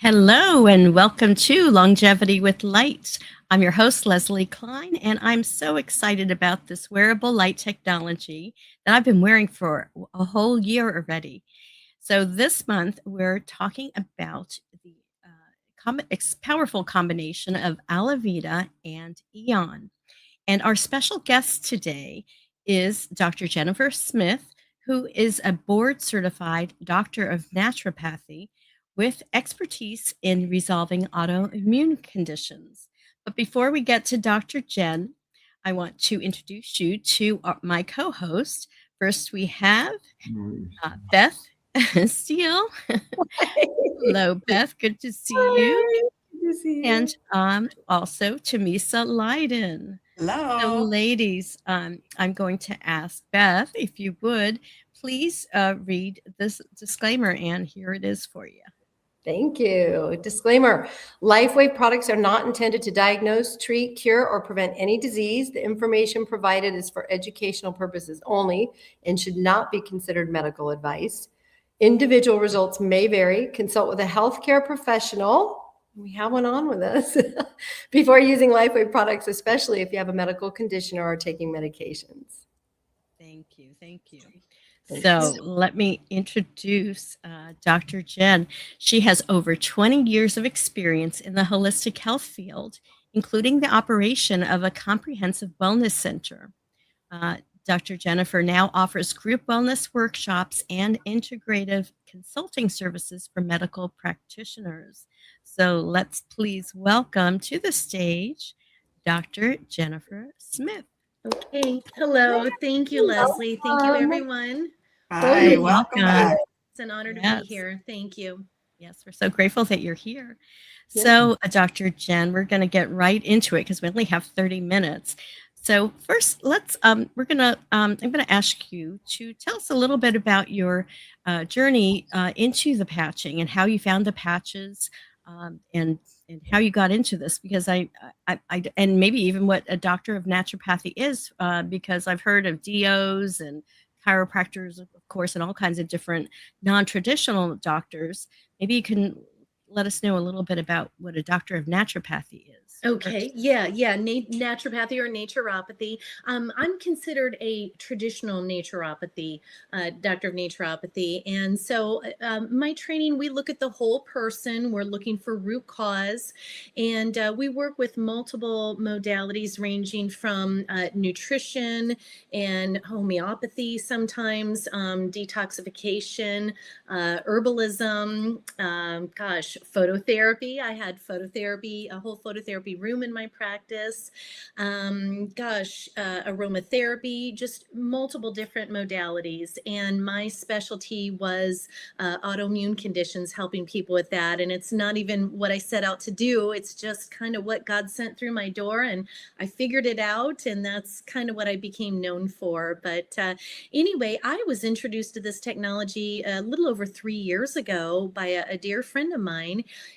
Hello and welcome to Longevity with Light. I'm your host, Leslie Klein, and I'm so excited about this wearable light technology that I've been wearing for a whole year already. So, this month we're talking about the powerful combination of Alavida and Aeon. And our special guest today is Dr. Jennifer Smith, who is a board certified doctor of naturopathy with expertise in resolving autoimmune conditions. But before we get to Dr. Jen, I want to introduce you to my co host. First, we have Beth Steele. Hello, Beth. Good to see you. Hi, good to see And you. also Tamisa Leiden. So, Hello. ladies, I'm going to ask Beth if you would please read this disclaimer, and here it is for you. Thank you. Disclaimer: LifeWave products are not intended to diagnose, treat, cure, or prevent any disease. The information provided is for educational purposes only and should not be considered medical advice. Individual results may vary. Consult with a healthcare professional. We have one on with us before using LifeWave products, especially if you have a medical condition or are taking medications. Thank you. Thank you. Thank So, you. let me introduce Dr. Jen. She has over 20 years of experience in the holistic health field, including the operation of a comprehensive wellness center. Uh, Dr. Jennifer now offers group wellness workshops and integrative consulting services for medical practitioners. So let's please welcome to the stage Dr. Jennifer Smith. Okay. Hello. Thank you, Leslie. Thank you, Welcome. everyone. Hi, You're welcome welcome. back. It's an honor to be Yes. here. Thank you. Yes, we're so grateful that you're here. Yeah. So, Dr. Jen, we're going to get right into it because we only have 30 minutes. So first, let's I'm gonna ask you to tell us a little bit about your journey into the patching and how you found the patches, and how you got into this. Because and maybe even what a doctor of naturopathy is, because I've heard of DOs and chiropractors, of course, and all kinds of different non-traditional doctors. Maybe you can let us know a little bit about what a doctor of naturopathy is. Okay. Yeah. Naturopathy or naturopathy. I'm considered a traditional naturopathy, doctor of naturopathy. And so my training, we look at the whole person. We're looking for root cause. And we work with multiple modalities ranging from nutrition and homeopathy, sometimes detoxification, herbalism, phototherapy. I had phototherapy, a whole phototherapy room in my practice. Aromatherapy, just multiple different modalities. And my specialty was autoimmune conditions, helping people with that. And it's not even what I set out to do. It's just kind of what God sent through my door. And I figured it out. And that's kind of what I became known for. But anyway, I was introduced to this technology a little over 3 years ago by a dear friend of mine.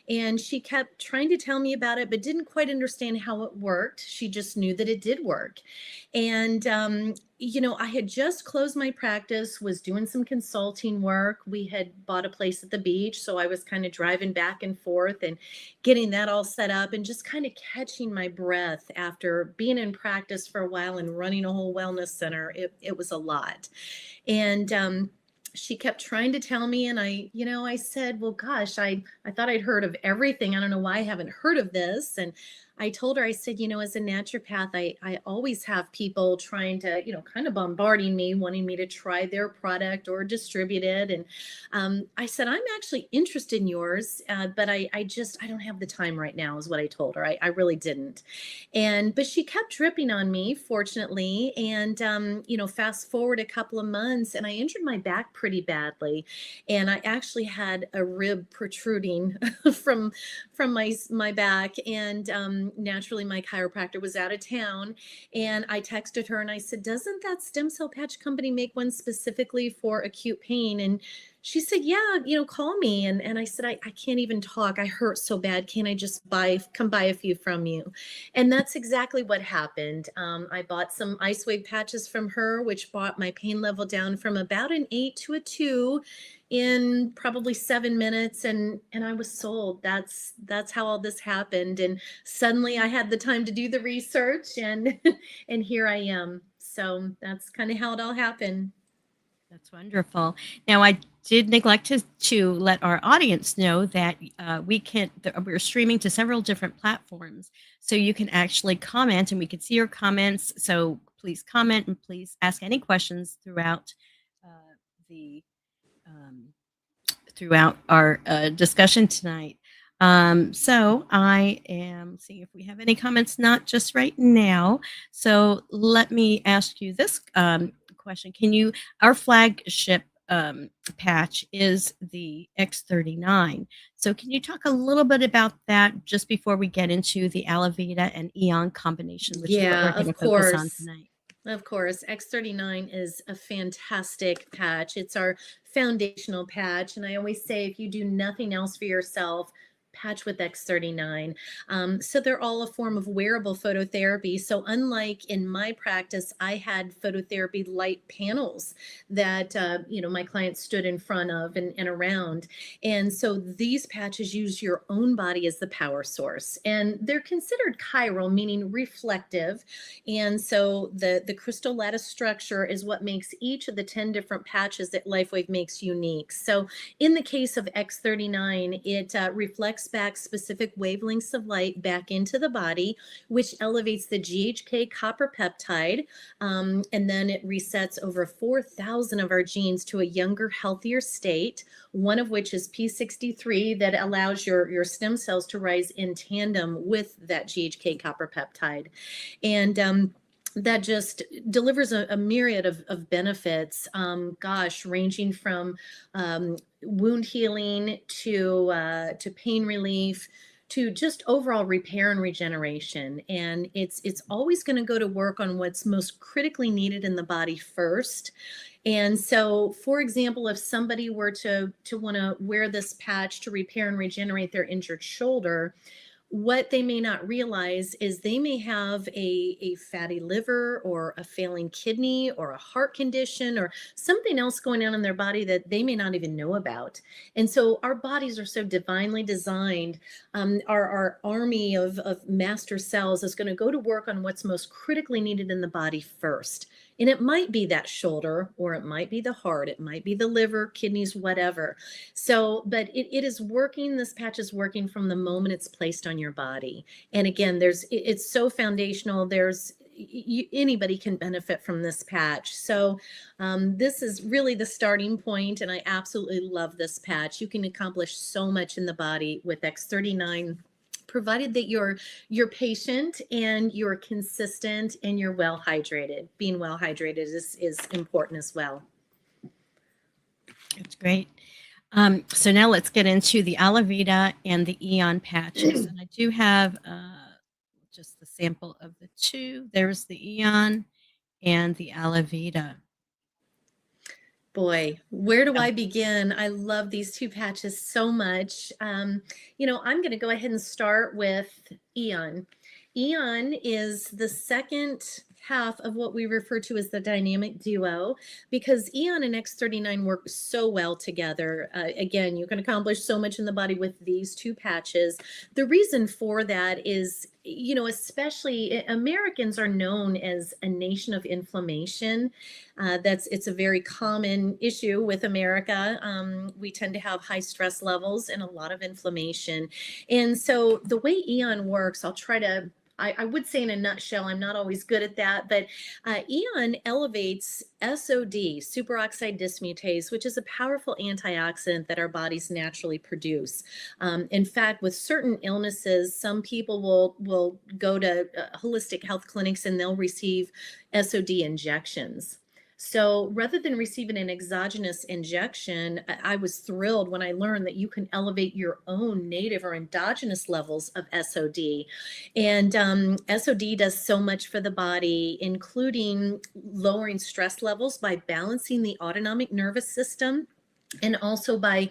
And she kept trying to tell me about it, but didn't quite understand how it worked. She just knew that it did work. And, I had just closed my practice, was doing some consulting work. We had bought a place at the beach. So I was kind of driving back and forth and getting that all set up and just kind of catching my breath after being in practice for a while and running a whole wellness center. It was a lot. And, she kept trying to tell me, and I said, well, gosh, I thought I'd heard of everything. I don't know why I haven't heard of this. And I told her, I said, as a naturopath, I always have people trying to, kind of bombarding me, wanting me to try their product or distribute it. And I said, I'm actually interested in yours, but I don't have the time right now, is what I told her. I really didn't. But she kept dripping on me, fortunately. And, fast forward a couple of months, and I injured my back pretty badly. And I actually had a rib protruding from my back. And naturally, my chiropractor was out of town. And I texted her and I said, doesn't that stem cell patch company make one specifically for acute pain? And she said, yeah, call me. And I said, I can't even talk. I hurt so bad. Can't I just come buy a few from you? And that's exactly what happened. I bought some ice wave patches from her, which brought my pain level down from about an 8 to a 2 in probably 7 minutes. And I was sold. That's how all this happened. And suddenly I had the time to do the research, and and here I am. So that's kind of how it all happened. That's wonderful. Now, I did neglect to let our audience know that we're streaming to several different platforms. So you can actually comment and we can see your comments. So please comment and please ask any questions uh, the um, throughout our discussion tonight. So I am seeing if we have any comments, not just right now. So let me ask you this question. Our flagship patch is the X39. So can you talk a little bit about that just before we get into the Alavida and Aeon combination, which is what we're Yeah, going to of focus on course. tonight? Of course. X39 is a fantastic patch. It's our foundational patch. And I always say, if you do nothing else for yourself, patch with X39. So they're all a form of wearable phototherapy. So unlike in my practice, I had phototherapy light panels that my clients stood in front of and around. And so these patches use your own body as the power source. And they're considered chiral, meaning reflective. And so the crystal lattice structure is what makes each of the 10 different patches that LifeWave makes unique. So in the case of X39, it reflects back specific wavelengths of light back into the body, which elevates the GHK copper peptide. And then it resets over 4,000 of our genes to a younger, healthier state, one of which is P63 that allows your stem cells to rise in tandem with that GHK copper peptide. And that just delivers a myriad of benefits, ranging from wound healing to pain relief to just overall repair and regeneration. And it's always going to go to work on what's most critically needed in the body first. And so, for example, if somebody were to want to wear this patch to repair and regenerate their injured shoulder, what they may not realize is they may have a fatty liver or a failing kidney or a heart condition or something else going on in their body that they may not even know about. And so our bodies are so divinely designed. Our army of master cells is going to go to work on what's most critically needed in the body first. And it might be that shoulder, or it might be the heart, it might be the liver, kidneys, whatever. So, but it is working, this patch is working from the moment it's placed on your body. And again, it's so foundational. Anybody can benefit from this patch. So this is really the starting point, and I absolutely love this patch. You can accomplish so much in the body with X39, provided that you're patient and you're consistent and you're well hydrated. Being well hydrated is important as well. That's great. So now let's get into the Alavida and the Aeon patches. And I do have just the sample of the two. There's the Aeon and the Alavida. Boy, where do Yeah. I begin? I love these two patches so much. I'm going to go ahead and start with Aeon. Aeon is the second half of what we refer to as the dynamic duo, because Aeon and X39 work so well together. Again, you can accomplish so much in the body with these two patches. The reason for that is, especially Americans are known as a nation of inflammation. It's a very common issue with America. We tend to have high stress levels and a lot of inflammation. And so the way Aeon works, I would say in a nutshell, I'm not always good at that, but Aeon elevates SOD, superoxide dismutase, which is a powerful antioxidant that our bodies naturally produce. In fact, with certain illnesses, some people will go to holistic health clinics and they'll receive SOD injections. So rather than receiving an exogenous injection, I was thrilled when I learned that you can elevate your own native or endogenous levels of SOD. And SOD does so much for the body, including lowering stress levels by balancing the autonomic nervous system. and also by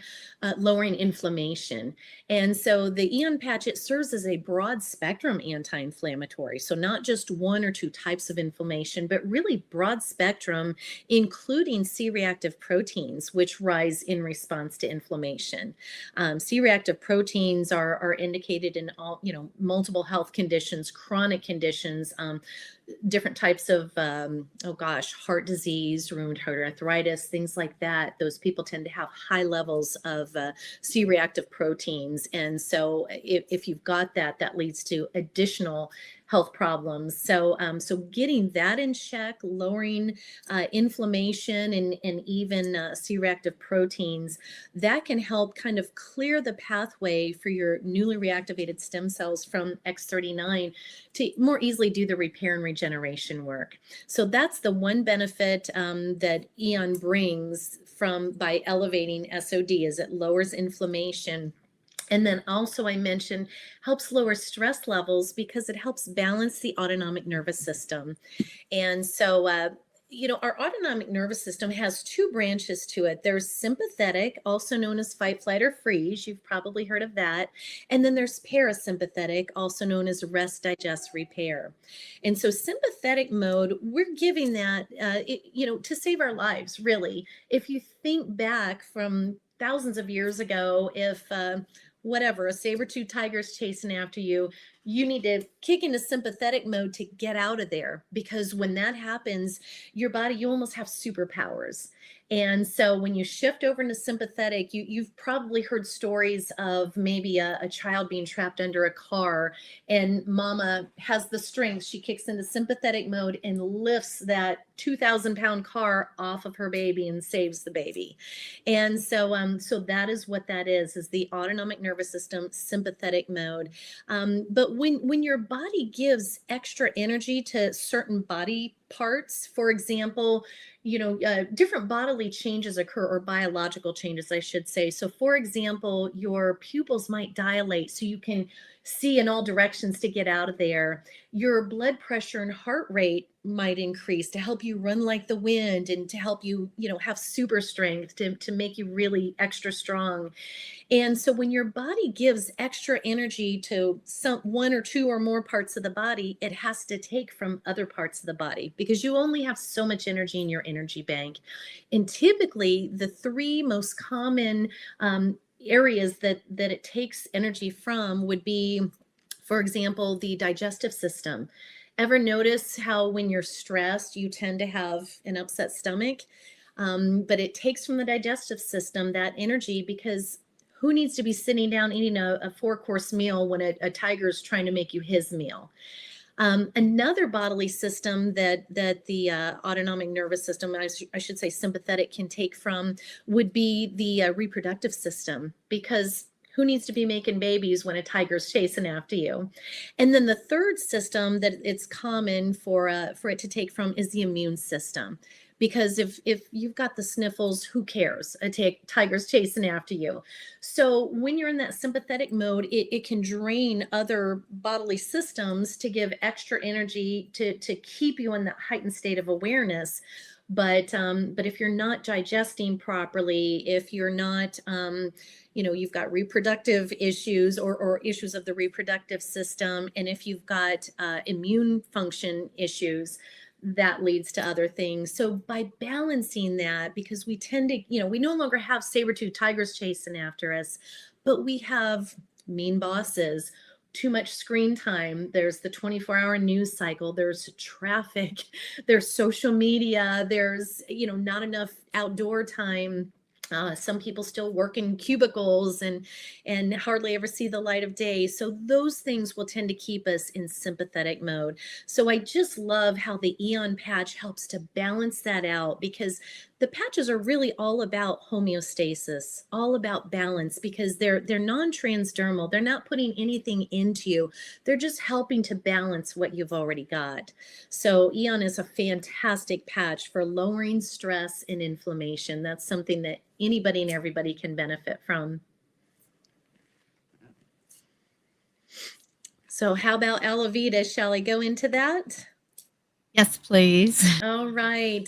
lowering inflammation. And so the Aeon patch, it serves as a broad spectrum anti-inflammatory. So not just one or two types of inflammation, but really broad spectrum, including C-reactive proteins, which rise in response to inflammation. C-reactive proteins are indicated in all, multiple health conditions, chronic conditions, different types of heart disease, rheumatoid arthritis, things like that. Those people tend to have high levels of C-reactive proteins, and so if you've got that, that leads to additional health problems. So getting that in check, lowering inflammation and even C-reactive proteins, that can help kind of clear the pathway for your newly reactivated stem cells from X39 to more easily do the repair and regeneration work. So that's the one benefit that Aeon brings by elevating SOD, is it lowers inflammation. And then also I mentioned helps lower stress levels because it helps balance the autonomic nervous system. And so our autonomic nervous system has two branches to it. There's sympathetic, also known as fight, flight, or freeze. You've probably heard of that. And then there's parasympathetic, also known as rest, digest, repair. And so sympathetic mode, we're giving that, to save our lives, really. If you think back from thousands of years ago, if a saber-tooth tiger is chasing after you, you need to kick into sympathetic mode to get out of there, because when that happens, your body, you almost have superpowers. And so when you shift over into sympathetic, you've probably heard stories of maybe a child being trapped under a car, and mama has the strength. She kicks into sympathetic mode and lifts that 2,000-pound car off of her baby and saves the baby. And so that is what that is the autonomic nervous system, sympathetic mode. But when your body gives extra energy to certain body parts, for example, different bodily changes occur, or biological changes, I should say. So for example, your pupils might dilate so you can see in all directions to get out of there. Your blood pressure and heart rate might increase to help you run like the wind, and to help you, have super strength to make you really extra strong. And so when your body gives extra energy to one or two or more parts of the body, it has to take from other parts of the body, because you only have so much energy in your energy bank. And typically the three most common areas that it takes energy from would be, for example, the digestive system. Ever notice how when you're stressed, you tend to have an upset stomach? But it takes from the digestive system that energy, because who needs to be sitting down eating a 4-course meal when a tiger is trying to make you his meal? Another bodily system that the autonomic nervous system, I should say sympathetic, can take from would be the reproductive system, because who needs to be making babies when a tiger's chasing after you? And then the third system that it's common for it to take from is the immune system. Because if you've got the sniffles, who cares? A tiger's chasing after you. So when you're in that sympathetic mode, it can drain other bodily systems to give extra energy to keep you in that heightened state of awareness. But if you're not digesting properly, if you're not, you've got reproductive issues or issues of the reproductive system, and if you've got immune function issues, that leads to other things. So by balancing that, because we tend to, we no longer have saber-tooth tigers chasing after us, but we have mean bosses, too much screen time. There's the 24-hour news cycle. There's traffic. There's social media. There's, not enough outdoor time. Some people still work in cubicles and hardly ever see the light of day. So those things will tend to keep us in sympathetic mode. So I just love how the Aeon patch helps to balance that out, because the patches are really all about homeostasis, all about balance, because they're non-transdermal. They're not putting anything into you. They're just helping to balance what you've already got. So Aeon is a fantastic patch for lowering stress and inflammation. That's something that anybody and everybody can benefit from. So how about Alavida? Shall I go into that? Yes, please. All right.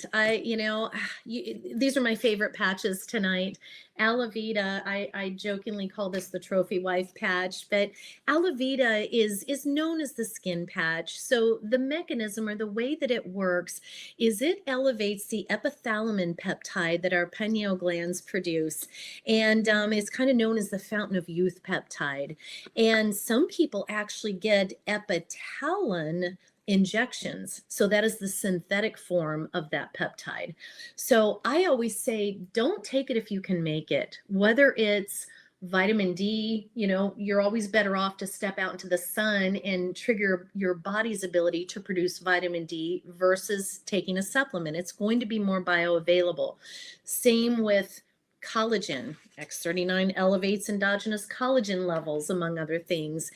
These are my favorite patches tonight. Alavida, I jokingly call this the trophy wife patch, but Alavida is known as the skin patch. So the mechanism or the way that it works is it elevates the epithalamin peptide that our pineal glands produce, and it's kind of known as the fountain of youth peptide. And some people actually get epitalin injections. So that is the synthetic form of that peptide. So I always say, don't take it if you can make it, whether it's vitamin D, you're always better off to step out into the sun and trigger your body's ability to produce vitamin D versus taking a supplement. It's going to be more bioavailable. Same with collagen. X39 elevates endogenous collagen levels, among other things.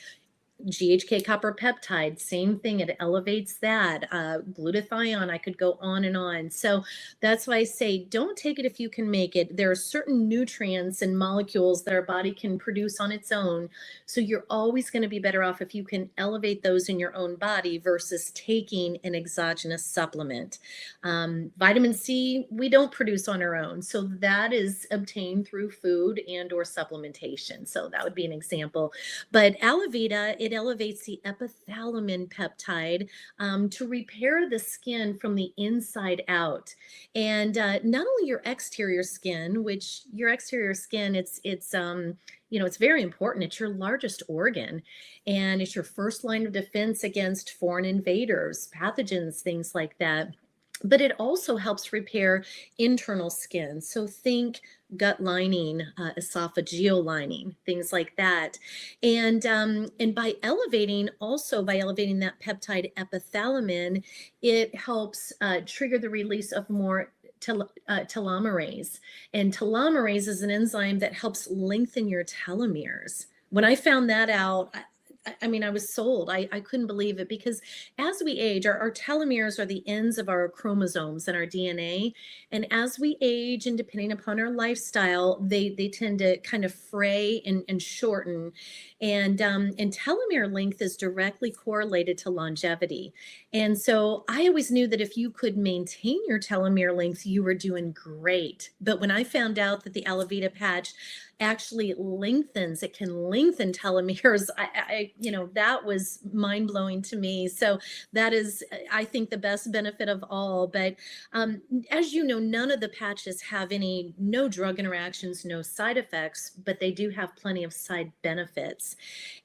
GHK copper peptide, same thing. It elevates that. Glutathione, I could go on and on. So that's why I say don't take it if you can make it. There are certain nutrients and molecules that our body can produce on its own. So you're always going to be better off if you can elevate those in your own body versus taking an exogenous supplement. Vitamin C, we don't produce on our own. So that is obtained through food and or supplementation. So that would be an example. But Alavida, it elevates the epithalamin peptide to repair the skin from the inside out. And not only your exterior skin, which your exterior skin, it's very important. It's your largest organ, and it's your first line of defense against foreign invaders, pathogens, things like that. But it also helps repair internal skin. So think gut lining, esophageal lining, things like that. And by elevating that peptide epithalamin, it helps trigger the release of more telomerase. And telomerase is an enzyme that helps lengthen your telomeres. When I found that out, I was sold. I couldn't believe it, because as we age, our telomeres are the ends of our chromosomes and our DNA. And as we age, and depending upon our lifestyle, they tend to kind of fray and shorten. And telomere length is directly correlated to longevity. And so I always knew that if you could maintain your telomere length, you were doing great. But when I found out that the Alavida patch actually lengthens, it can lengthen telomeres, that was mind-blowing to me. So that is, I think, the best benefit of all. But as you know, none of the patches have no drug interactions, no side effects, but they do have plenty of side benefits.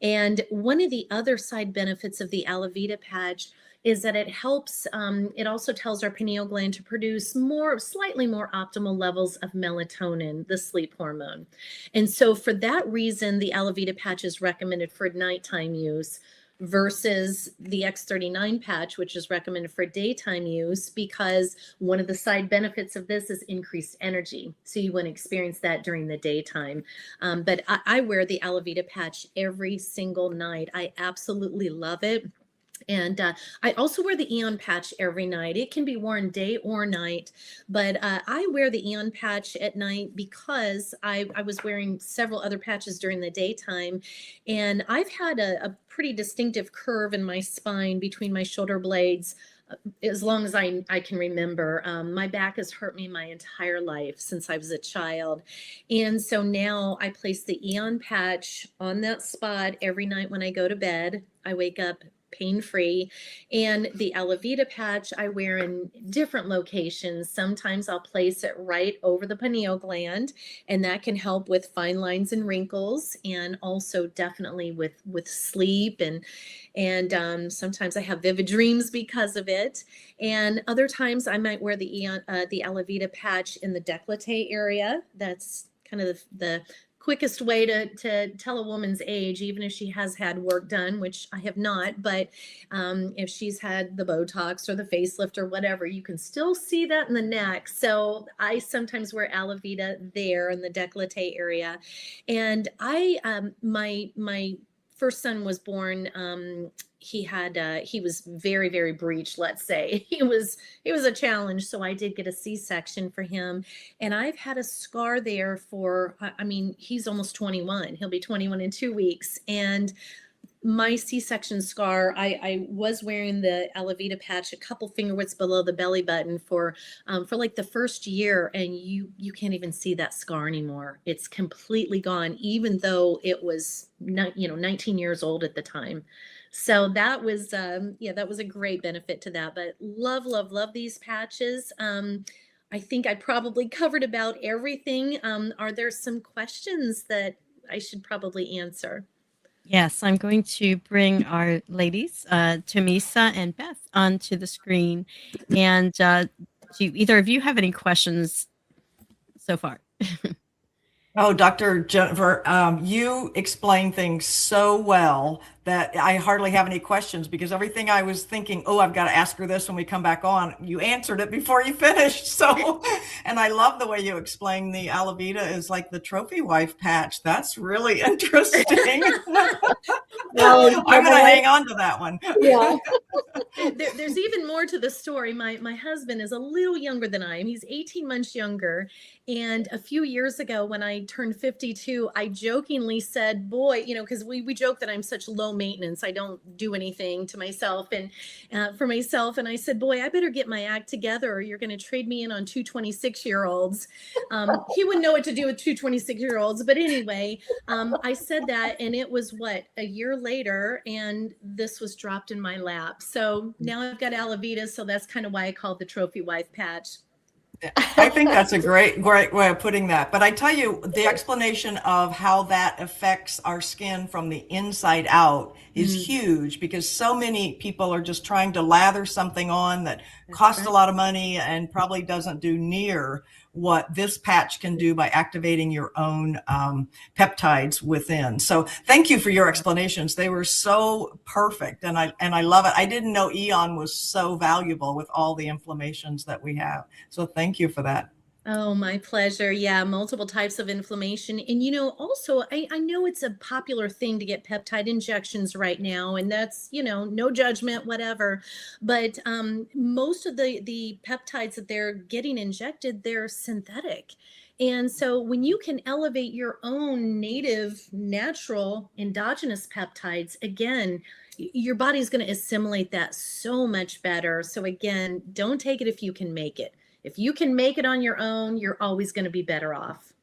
And one of the other side benefits of the Alavida patch is that it helps, it also tells our pineal gland to produce slightly more optimal levels of melatonin, the sleep hormone. And so for that reason, the Alavida patch is recommended for nighttime use versus the X39 patch, which is recommended for daytime use, because one of the side benefits of this is increased energy. So you want to experience that during the daytime. But I wear the Alavida patch every single night. I absolutely love it. And I also wear the Aeon patch every night. It can be worn day or night, but I wear the Aeon patch at night because I was wearing several other patches during the daytime. And I've had a pretty distinctive curve in my spine between my shoulder blades as long as I can remember. My back has hurt me my entire life since I was a child. And so now I place the Aeon patch on that spot every night when I go to bed. I wake up pain-free. And the Alavida patch I wear in different locations. Sometimes I'll place it right over the pineal gland, and that can help with fine lines and wrinkles, and also definitely with sleep. And sometimes I have vivid dreams because of it. And other times I might wear the Alavida patch in the décolleté area. That's kind of the quickest way to tell a woman's age, even if she has had work done, which I have not. But if she's had the Botox or the facelift or whatever, you can still see that in the neck. So I sometimes wear Alavida there in the décolleté area. And my first son was born, he was very, very breached, let's say. He was a challenge. So I did get a C-section for him. And I've had a scar there for, he's almost 21. He'll be 21 in 2 weeks. And my C-section scar, I was wearing the Alavida patch a couple finger widths below the belly button for like the first year, and you can't even see that scar anymore. It's completely gone, even though it was not, 19 years old at the time. So that was yeah, that was a great benefit to that. But love, love, love these patches. I think I probably covered about everything. Are there some questions that I should probably answer? Yes, I'm going to bring our ladies, Tamisa and Beth, onto the screen. And do either of you have any questions so far? Oh, Dr. Jennifer, you explain things so well that I hardly have any questions, because everything I was thinking, oh, I've got to ask her this when we come back on, you answered it before you finished. So, and I love the way you explain the Alavida is like the trophy wife patch. That's really interesting. Well, I'm going to hang on to that one. yeah. There's even more to the story. My husband is a little younger than I am. He's 18 months younger. And a few years ago, when I turned 52, I jokingly said, boy, because we joke that I'm such low maintenance. I don't do anything to myself and for myself. And I said, boy, I better get my act together, or you're going to trade me in on two 26-year-olds. He wouldn't know what to do with two 26-year-olds. But anyway, I said that, and it was a year later, and this was dropped in my lap. So now I've got Alavida, so that's kind of why I call it the trophy wife patch. I think that's a great way of putting that. But I tell you, the explanation of how that affects our skin from the inside out is huge, because so many people are just trying to lather something on that costs a lot of money and probably doesn't do near what this patch can do by activating your own peptides within. So thank you for your explanations. They were so perfect, and I love it. I didn't know Aeon was so valuable with all the inflammations that we have. So thank you for that. Oh, my pleasure. Yeah, multiple types of inflammation. And, also, I know it's a popular thing to get peptide injections right now, and that's, no judgment, whatever. But most of the peptides that they're getting injected, they're synthetic. And so when you can elevate your own native, natural, endogenous peptides, again, your body's going to assimilate that so much better. So again, don't take it if you can make it. If you can make it on your own, you're always going to be better off.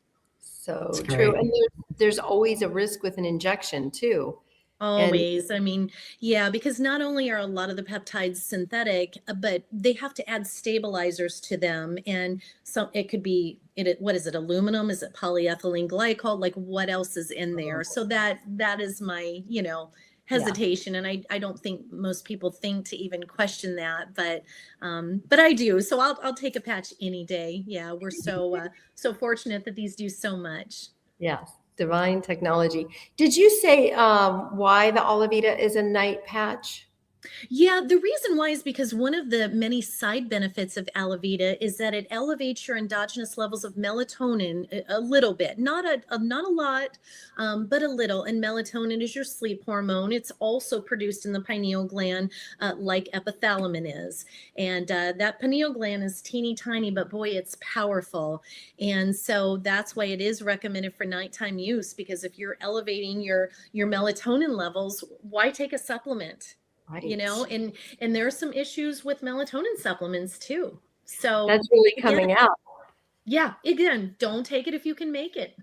So true. And there's always a risk with an injection too. Always. I mean, yeah, because not only are a lot of the peptides synthetic, but they have to add stabilizers to them. And so it could be, what is it, aluminum? Is it polyethylene glycol? Like, what else is in there? So that is my, hesitation. And I don't think most people think to even question that, but I do. So I'll take a patch any day. Yeah, we're so fortunate that these do so much. Yes, divine technology. Did you say why the Alavida is a night patch? Yeah, the reason why is because one of the many side benefits of Alavida is that it elevates your endogenous levels of melatonin a little bit, not a lot, but a little. And melatonin is your sleep hormone. It's also produced in the pineal gland, like epithalamin is. And that pineal gland is teeny tiny, but boy, it's powerful. And so that's why it is recommended for nighttime use, because if you're elevating your melatonin levels, why take a supplement? Right. And there are some issues with melatonin supplements too. So that's really coming out. Yeah. Again, don't take it if you can make it.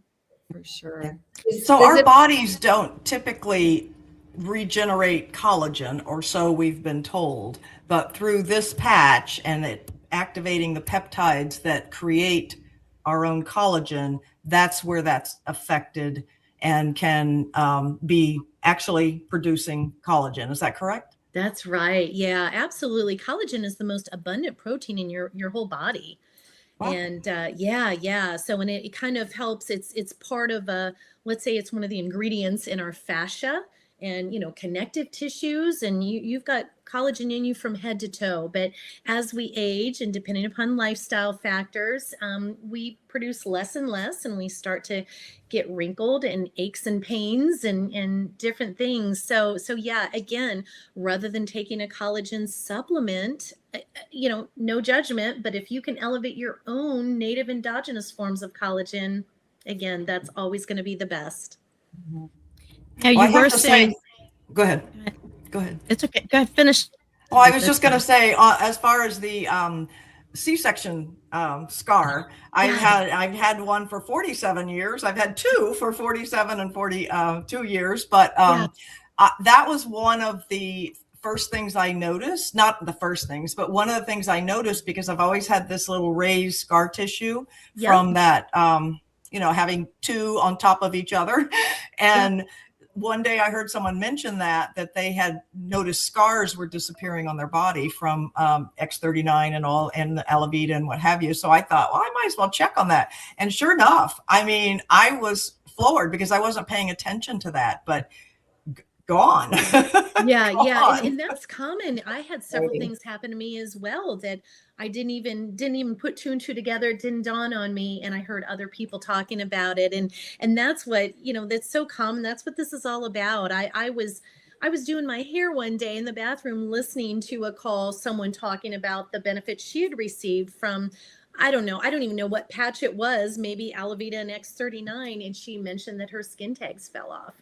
For sure. So our bodies don't typically regenerate collagen, or so we've been told, but through this patch and it activating the peptides that create our own collagen, that's where that's affected and can be actually producing collagen. Is that correct? That's right. Yeah, absolutely. Collagen is the most abundant protein in your whole body. Wow. And yeah. So when it kind of helps, it's part of let's say it's one of the ingredients in our fascia and, connective tissues, and you've got collagen in you from head to toe. But as we age, and depending upon lifestyle factors, we produce less and less, and we start to get wrinkled and aches and pains and different things. So yeah, again, rather than taking a collagen supplement, no judgment, but if you can elevate your own native endogenous forms of collagen, again, that's always going to be the best. Now, you were saying, Go ahead. Go ahead. It's okay. Go ahead. Finish. Well, I was just going to say, as far as the C-section scar, I've had one for 47 years. I've had two for 47 and 42 years, but that was one of the first things I noticed. Not the first things, but one of the things I noticed, because I've always had this little raised scar tissue from that, having two on top of each other. And one day I heard someone mention that they had noticed scars were disappearing on their body from X39 and all, and the Alavida and what have you. So I thought, well, I might as well check on that. And sure enough, I mean, I was floored because I wasn't paying attention to that, but gone. And that's common. I had several things happen to me as well that I didn't even put two and two together. It didn't dawn on me, and I heard other people talking about it, and that's what, that's so common. That's what this is all about. I was doing my hair one day in the bathroom, listening to a call, someone talking about the benefits she had received from, I don't even know what patch it was, maybe Alavida and X39. And she mentioned that her skin tags fell off.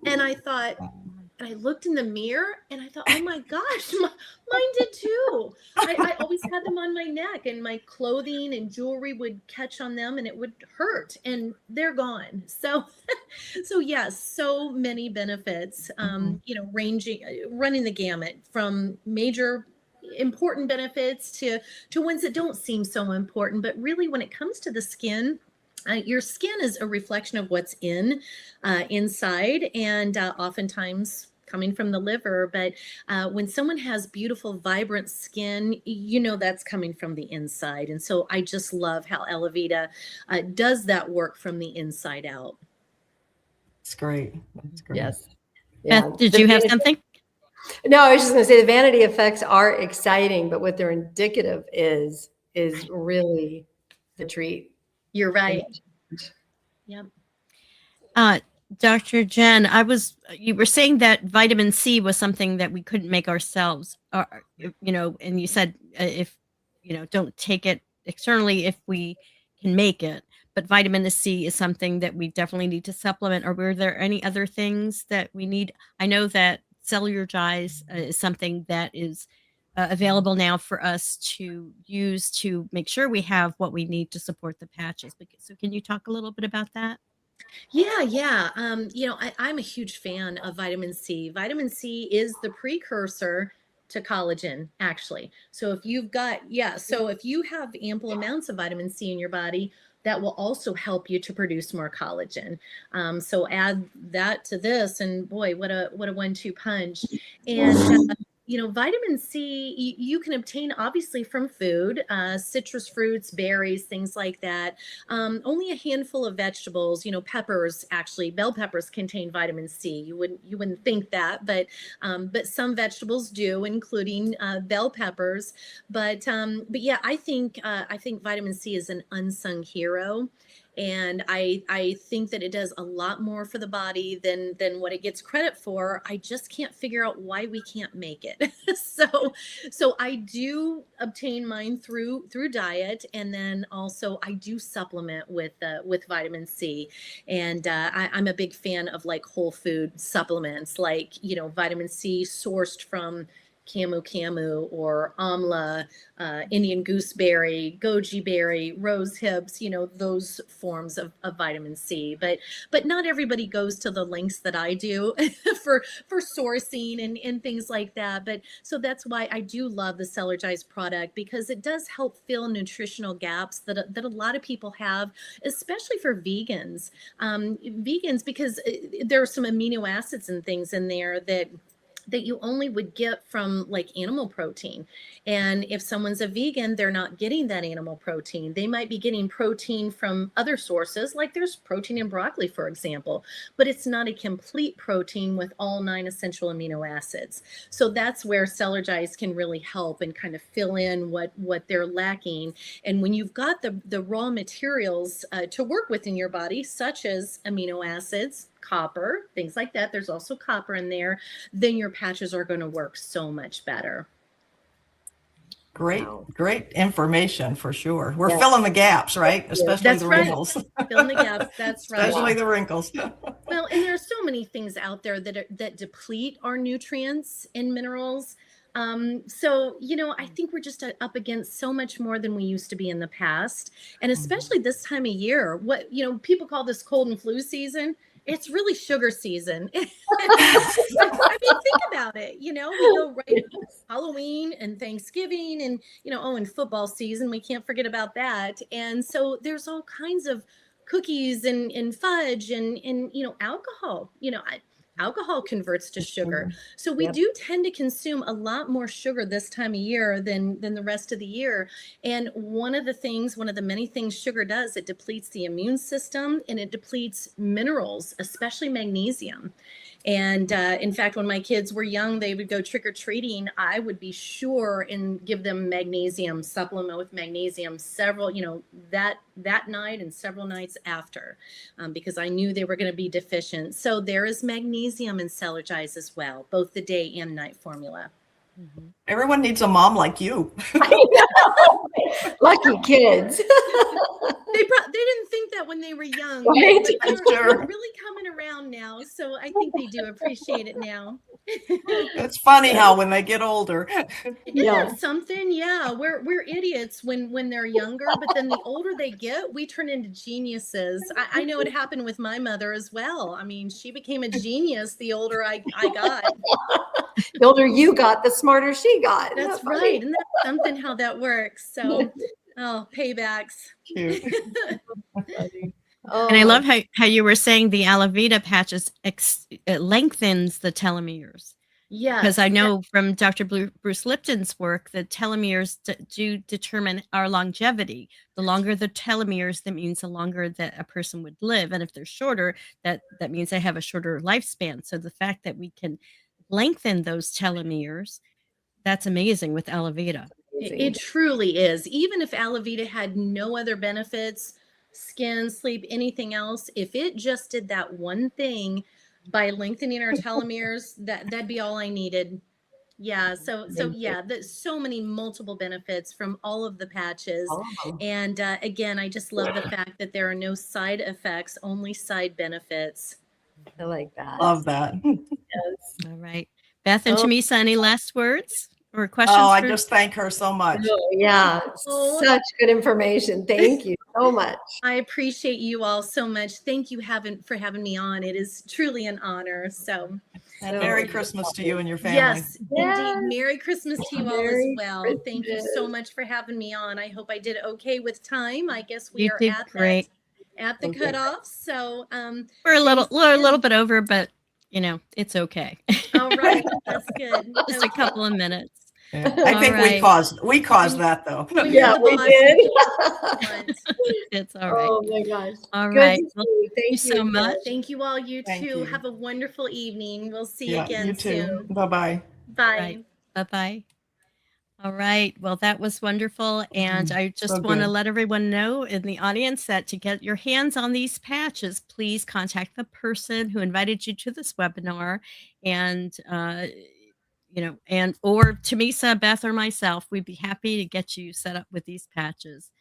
And I thought, and I looked in the mirror and I thought, oh my gosh, mine did too. I always had them on my neck, and my clothing and jewelry would catch on them and it would hurt, and they're gone. So yes, so many benefits, running the gamut from major important benefits to ones that don't seem so important. But really, when it comes to the skin, your skin is a reflection of what's inside, and oftentimes coming from the liver. But when someone has beautiful, vibrant skin, that's coming from the inside. And so I just love how Alavida does that work from the inside out. It's great. That's great. Yes. Beth, did you have something? No, I was just going to say the vanity effects are exciting, but what they're indicative is really the treat. You're right. Yep. Dr. Jen, you were saying that vitamin C was something that we couldn't make ourselves, and you said if, don't take it externally if we can make it, but vitamin C is something that we definitely need to supplement. Or were there any other things that we need? I know that cellular dyes is something that is available now for us to use to make sure we have what we need to support the patches. So can you talk a little bit about that? Yeah. I'm a huge fan of vitamin C. Vitamin C is the precursor to collagen, actually. So if you have ample amounts of vitamin C in your body, that will also help you to produce more collagen. So add that to this, and boy, what a 1-2 punch. And vitamin C, you can obtain obviously from food, citrus fruits, berries, things like that. Only a handful of vegetables, peppers, actually, bell peppers contain vitamin C. You wouldn't think that, but some vegetables do, including bell peppers. But yeah, I think vitamin C is an unsung hero. And I think that it does a lot more for the body than what it gets credit for. I just can't figure out why we can't make it. So I do obtain mine through diet, and then also I do supplement with vitamin C. And I'm a big fan of like whole food supplements, like vitamin C sourced from camu or amla, Indian gooseberry, goji berry, rose hips, those forms of vitamin C. But not everybody goes to the lengths that I do for sourcing and things like that. But so that's why I do love the Cellular's product, because it does help fill nutritional gaps that a lot of people have, especially for vegans. Because there are some amino acids and things in there that you only would get from like animal protein. And if someone's a vegan, they're not getting that animal protein. They might be getting protein from other sources, like there's protein in broccoli, for example, but it's not a complete protein with all 9 essential amino acids. So that's where Cellular's can really help and kind of fill in what they're lacking. And when you've got the raw materials to work with in your body, such as amino acids, copper, things like that, there's also copper in there, then your patches are going to work so much better. Great information for sure. We're filling the gaps, right? Especially the wrinkles. Filling the gaps, that's right. Especially the wrinkles. Well, and there's so so many things out there that deplete our nutrients and minerals. So, I think we're just up against so much more than we used to be in the past. And especially this time of year, people call this cold and flu season. It's really sugar season. I mean, think about it. We go right Halloween and Thanksgiving and, and football season. We can't forget about that. And so there's all kinds of cookies and fudge and alcohol. Alcohol converts to sugar. So we do tend to consume a lot more sugar this time of year than the rest of the year. And one of the many things sugar does, it depletes the immune system and it depletes minerals, especially magnesium. And in fact, when my kids were young, they would go trick-or-treating. I would be sure and give them magnesium, supplement with magnesium that night and several nights after, because I knew they were going to be deficient. So there is magnesium in Cellular as well, both the day and night formula. Everyone needs a mom like you. Lucky kids. They didn't think that when they were young, Right? but they're really coming around now. So I think they do appreciate it now. It's funny how when they get older. Isn't that something? Yeah, we're idiots when they're younger, but then the older they get, we turn into geniuses. I know it happened with my mother as well. I mean, she became a genius the older I got. The older you got, the smarter she got. That's right. Isn't that something how that works? So, paybacks. Cute. And I love how you were saying the Alavida patches it lengthens the telomeres. Yeah. Because I know from Dr. Bruce Lipton's work that telomeres do determine our longevity. The longer the telomeres, that means the longer that a person would live. And if they're shorter, that means they have a shorter lifespan. So the fact that we can lengthen those telomeres, that's amazing with Alavida. It truly is. Even if Alavida had no other benefits, skin, sleep, anything else, if it just did that one thing by lengthening our telomeres, that'd be all I needed. Yeah. So there's so many multiple benefits from all of the patches. And again, I just love the fact that there are no side effects, only side benefits. I like that. Love that. Yes. All right. Beth and Tamisa, any last words or questions? Oh, I just thank her so much. Oh, yeah. Such good information. Thank you so much. I appreciate you all so much. Thank you for having me on. It is truly an honor. So, and Merry Christmas to you and your family. Yes, indeed. Merry Christmas to you all as well. Christmas. Thank you so much for having me on. I hope I did okay with time. I guess we You are did great. At the cutoff. So we're a little bit over, but it's okay. All right, that's good. Just a couple of minutes. Yeah. I think we caused that though. Yeah, we did. It's all right. Oh my gosh. All Good right. to Well, see you. thank you so much. Thank you all. You Thank too. you. Have a wonderful evening. We'll see you Yeah, again you too. soon. Bye-bye. Bye. Right. Bye-bye. All right. Well, that was wonderful. And I just So want to good. let everyone know in the audience that to get your hands on these patches, please contact the person who invited you to this webinar and, or Tamisa, Beth, or myself. We'd be happy to get you set up with these patches.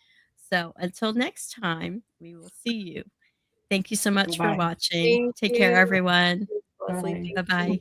So until next time, we will see you. Thank you so much for Bye-bye. watching. Take care, everyone. Leslie, thank you. Bye-bye.